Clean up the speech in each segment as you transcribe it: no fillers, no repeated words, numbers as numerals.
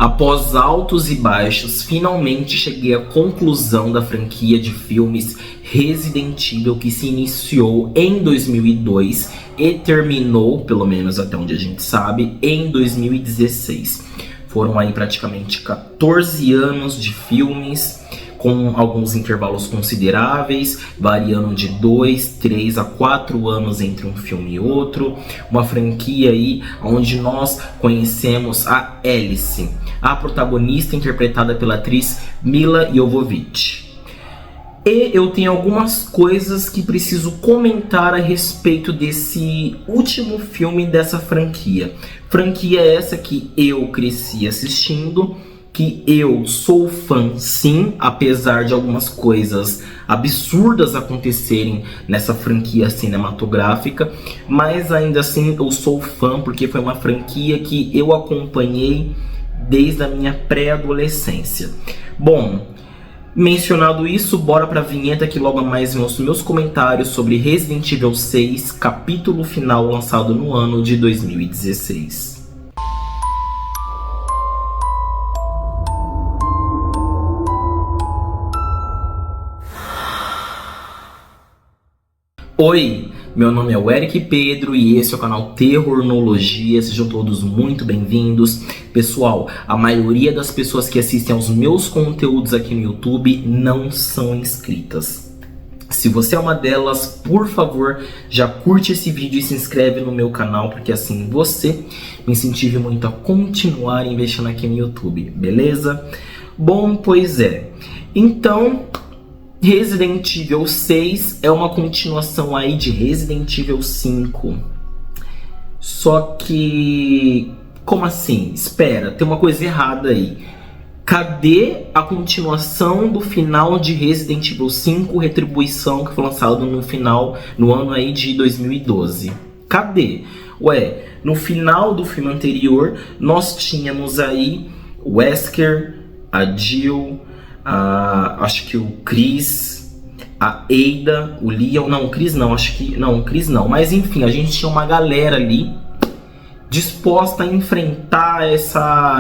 Após altos e baixos, finalmente cheguei à conclusão da franquia de filmes Resident Evil, que se iniciou em 2002 e terminou, pelo menos até onde a gente sabe, em 2016. Foram aí praticamente 14 anos de filmes, com alguns intervalos consideráveis, variando de 2, 3 a 4 anos entre um filme e outro. Uma franquia aí onde nós conhecemos a Alice, a protagonista interpretada pela atriz Milla Jovovich. E eu tenho algumas coisas que preciso comentar a respeito desse último filme dessa franquia. Franquia essa que eu cresci assistindo, que eu sou fã sim, apesar de algumas coisas absurdas acontecerem nessa franquia cinematográfica, mas ainda assim eu sou fã porque foi uma franquia que eu acompanhei desde a minha pré-adolescência. Bom, mencionado isso, bora pra vinheta que logo mais vem os meus comentários sobre Resident Evil 6, capítulo final, lançado no ano de 2016. Oi, meu nome é o Eric Pedro e esse é o canal Terrornologia. Sejam todos muito bem-vindos. Pessoal, a maioria das pessoas que assistem aos meus conteúdos aqui no YouTube não são inscritas. Se você é uma delas, por favor, já curte esse vídeo e se inscreve no meu canal, porque assim você me incentiva muito a continuar investindo aqui no YouTube, beleza? Bom, pois é. Então, Resident Evil 6 é uma continuação aí de Resident Evil 5. Só que... como assim? Espera, tem uma coisa errada aí. Cadê a continuação do final de Resident Evil 5 Retribuição, que foi lançado no ano aí de 2012? Cadê? Ué, no final do filme anterior, nós tínhamos aí o Wesker, a Jill, acho que o Chris, a Ada, o Leon, não, o Chris não, o Chris não, mas enfim, a gente tinha uma galera ali disposta a enfrentar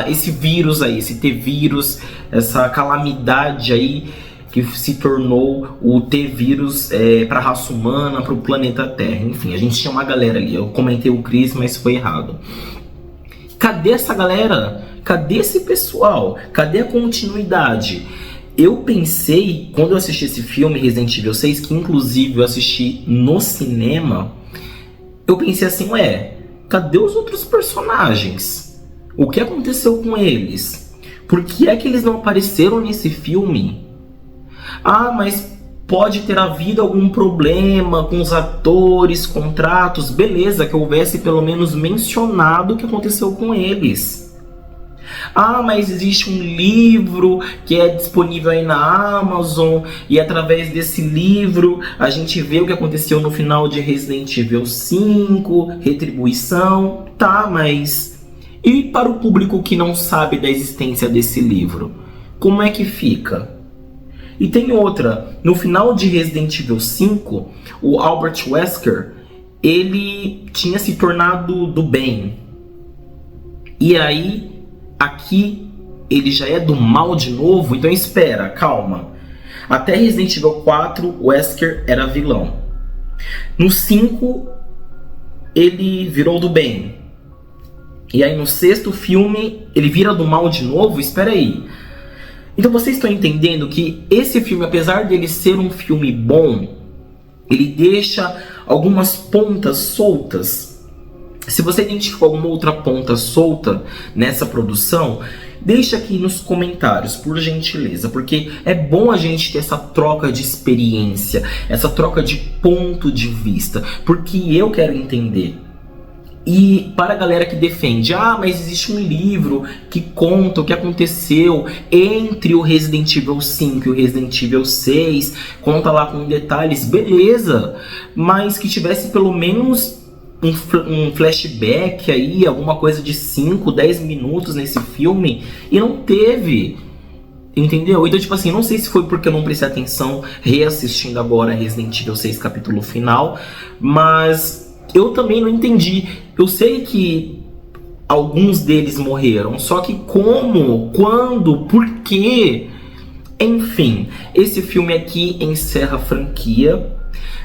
esse vírus aí, esse T-vírus, essa calamidade aí que se tornou o T-vírus para a raça humana, para o planeta Terra. Enfim, a gente tinha uma galera ali, eu comentei o Chris, mas foi errado. Cadê essa galera? Cadê esse pessoal? Cadê a continuidade? Eu pensei, quando eu assisti esse filme, Resident Evil 6, que inclusive eu assisti no cinema, eu pensei assim, cadê os outros personagens? O que aconteceu com eles? Por que é que eles não apareceram nesse filme? Ah, mas pode ter havido algum problema com os atores, contratos, beleza, que houvesse pelo menos mencionado o que aconteceu com eles. Ah, mas existe um livro que é disponível aí na Amazon e através desse livro a gente vê o que aconteceu no final de Resident Evil 5, Retribuição. Tá, mas e para o público que não sabe da existência desse livro? Como é que fica? E tem outra, no final de Resident Evil 5, o Albert Wesker, ele tinha se tornado do bem. E aí, aqui, ele já é do mal de novo? Então espera, calma. Até Resident Evil 4, o Wesker era vilão. No 5, ele virou do bem. E aí no 6º filme, ele vira do mal de novo? Espera aí. Então vocês estão entendendo que esse filme, apesar dele ser um filme bom, ele deixa algumas pontas soltas. Se você identificou alguma outra ponta solta nessa produção, deixa aqui nos comentários, por gentileza, porque é bom a gente ter essa troca de experiência, essa troca de ponto de vista, porque eu quero entender. E para a galera que defende, mas existe um livro que conta o que aconteceu entre o Resident Evil 5 e o Resident Evil 6, conta lá com detalhes, beleza, mas que tivesse pelo menos um flashback aí, alguma coisa de 5, 10 minutos nesse filme, e não teve, entendeu? Então tipo assim, não sei se foi porque eu não prestei atenção reassistindo agora Resident Evil 6 capítulo final, mas eu também não entendi. Eu sei que alguns deles morreram. Só que como? Quando? Por quê? Enfim, esse filme aqui encerra a franquia,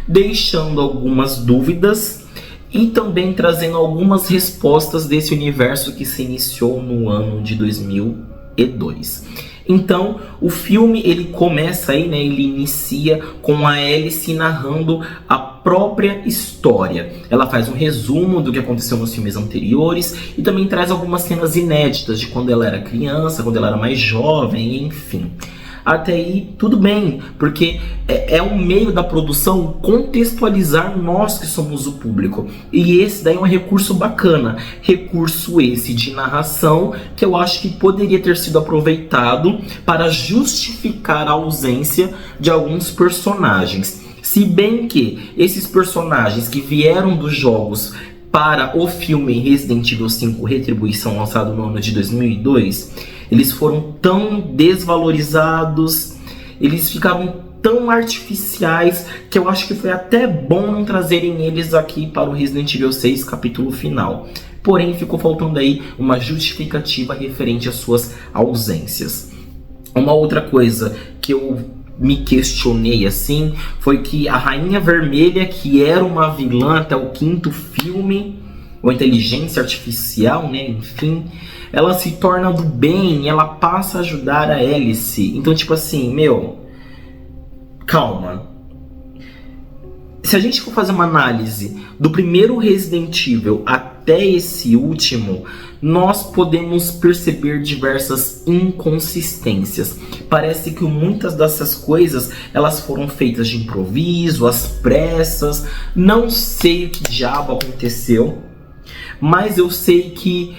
deixando algumas dúvidas e também trazendo algumas respostas desse universo que se iniciou no ano de 2002. Então, o filme ele começa aí, né? Ele inicia com a Alice narrando a própria história. Ela faz um resumo do que aconteceu nos filmes anteriores e também traz algumas cenas inéditas de quando ela era criança, quando ela era mais jovem, enfim. Até aí tudo bem, porque é um meio da produção contextualizar nós que somos o público. E esse daí é um recurso bacana, recurso esse de narração que eu acho que poderia ter sido aproveitado para justificar a ausência de alguns personagens. Se bem que esses personagens que vieram dos jogos para o filme Resident Evil 5 Retribuição, lançado no ano de 2002, eles foram tão desvalorizados, eles ficaram tão artificiais, que eu acho que foi até bom não trazerem eles aqui para o Resident Evil 6 capítulo final. Porém, ficou faltando aí uma justificativa referente às suas ausências. Uma outra coisa que eu me questionei assim foi que a Rainha Vermelha, que era uma vilã até o 5º filme, ou inteligência artificial, né, enfim, ela se torna do bem, ela passa a ajudar a Alice. Então, tipo assim, calma. Se a gente for fazer uma análise do primeiro Resident Evil até esse último, nós podemos perceber diversas inconsistências. Parece que muitas dessas coisas elas foram feitas de improviso, às pressas. Não sei o que diabo aconteceu, mas eu sei que,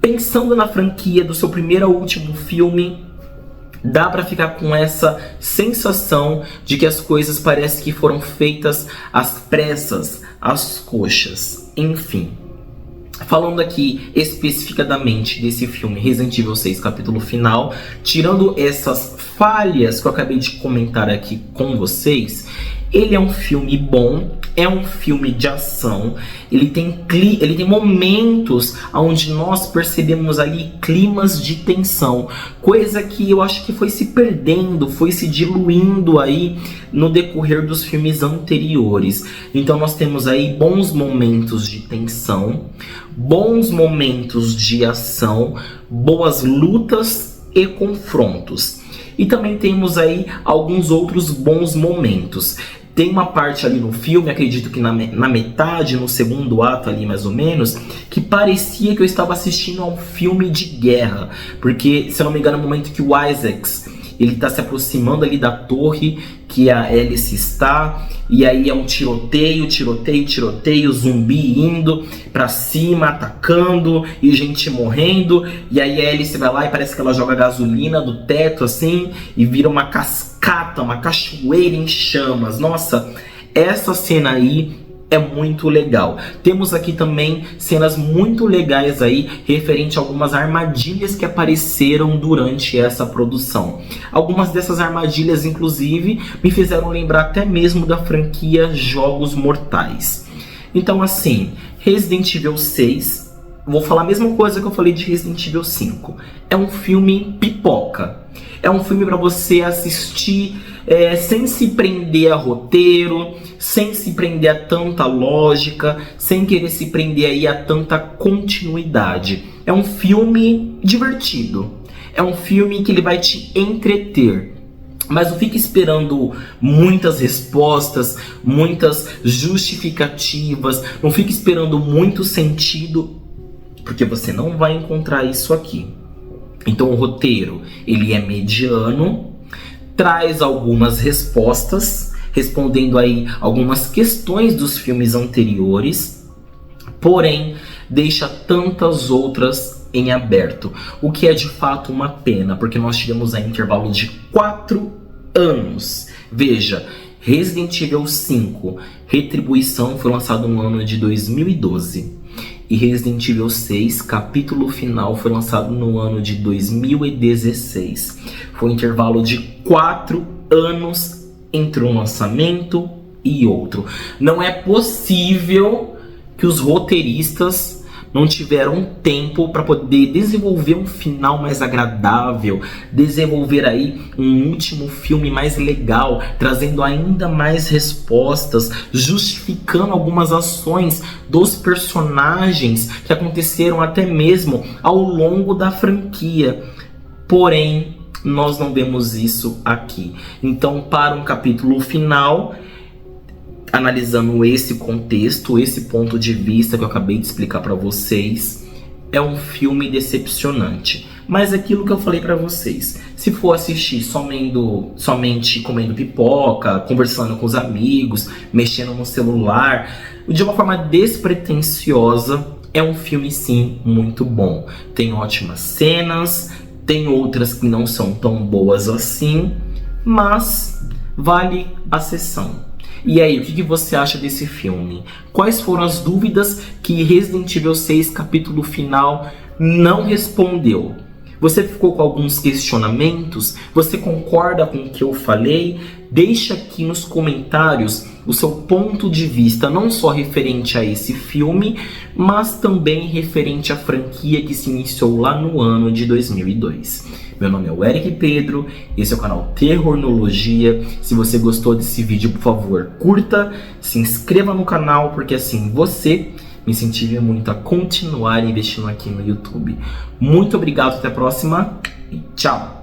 pensando na franquia do seu primeiro ao último filme, dá pra ficar com essa sensação de que as coisas parecem que foram feitas às pressas, às coxas, enfim. Falando aqui especificadamente desse filme Resident Evil 6 capítulo final, tirando essas falhas que eu acabei de comentar aqui com vocês, ele é um filme bom, é um filme de ação, ele tem momentos onde nós percebemos ali climas de tensão, coisa que eu acho que foi se perdendo, foi se diluindo aí no decorrer dos filmes anteriores. Então nós temos aí bons momentos de tensão, bons momentos de ação, boas lutas e confrontos. E também temos aí alguns outros bons momentos. Tem uma parte ali no filme, acredito que na metade, no segundo ato ali mais ou menos, que parecia que eu estava assistindo a um filme de guerra. Porque, se eu não me engano, no momento que o Isaacs ele está se aproximando ali da torre que a Alice está, e aí é um tiroteio, zumbi indo pra cima, atacando, e gente morrendo, e aí a Alice vai lá e parece que ela joga gasolina do teto assim, e vira uma cascata, uma cachoeira em chamas. Nossa, essa cena aí é muito legal. Temos aqui também cenas muito legais aí referente a algumas armadilhas que apareceram durante essa produção. Algumas dessas armadilhas, inclusive, me fizeram lembrar até mesmo da franquia Jogos Mortais. Então, assim, Resident Evil 6, vou falar a mesma coisa que eu falei de Resident Evil 5. É um filme pipoca. É um filme para você assistir sem se prender a roteiro, sem se prender a tanta lógica, sem querer se prender aí a tanta continuidade. É um filme divertido. É um filme que ele vai te entreter. Mas não fique esperando muitas respostas, muitas justificativas. Não fique esperando muito sentido, porque você não vai encontrar isso aqui. Então o roteiro, ele é mediano, traz algumas respostas, respondendo aí algumas questões dos filmes anteriores, porém deixa tantas outras em aberto, o que é de fato uma pena, porque nós tivemos aí intervalo de 4 anos. Veja, Resident Evil 5 Retribuição foi lançado no ano de 2012. E Resident Evil 6, capítulo final, foi lançado no ano de 2016. Foi um intervalo de 4 anos entre um lançamento e outro. Não é possível que os roteiristas não tiveram tempo para poder desenvolver um final mais agradável, desenvolver aí um último filme mais legal, trazendo ainda mais respostas, justificando algumas ações dos personagens que aconteceram até mesmo ao longo da franquia. Porém, nós não vemos isso aqui. Então, para um capítulo final, analisando esse contexto, esse ponto de vista que eu acabei de explicar para vocês, é um filme decepcionante. Mas aquilo que eu falei para vocês, se for assistir somente comendo pipoca, conversando com os amigos, mexendo no celular, de uma forma despretensiosa, é um filme sim muito bom. Tem ótimas cenas, tem outras que não são tão boas assim, mas vale a sessão. E aí, o que você acha desse filme? Quais foram as dúvidas que Resident Evil 6 capítulo final não respondeu? Você ficou com alguns questionamentos? Você concorda com o que eu falei? Deixa aqui nos comentários o seu ponto de vista, não só referente a esse filme, mas também referente à franquia que se iniciou lá no ano de 2002. Meu nome é o Eric Pedro, esse é o canal Terrornologia. Se você gostou desse vídeo, por favor, curta, se inscreva no canal, porque assim você me incentiva muito a continuar investindo aqui no YouTube. Muito obrigado, até a próxima e tchau!